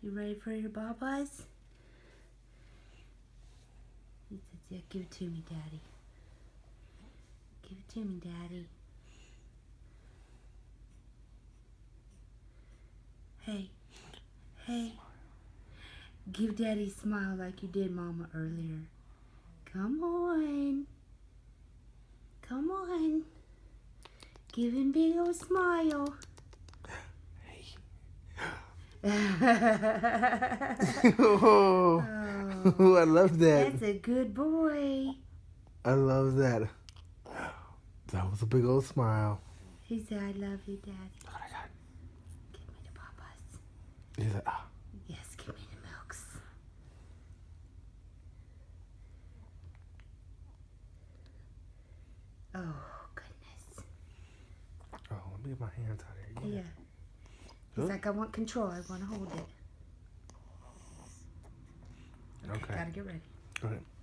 You ready for your Babas? He says, yeah, give it to me, Daddy. Give it to me, Daddy. Hey. Hey. Give Daddy a smile like you did Mama earlier. Come on. Come on. Give him a big old smile. Oh, I love that. That's a good boy. I love that. That was a big old smile. He said, I love you, Daddy. Look what I got. Give me the papas. He said, ah. Yes, give me the milks. Oh, goodness. Oh, let me get my hands out of here. Yeah. He's Huh? like, I want control. I want to hold it. Okay. Gotta get ready. Go ahead.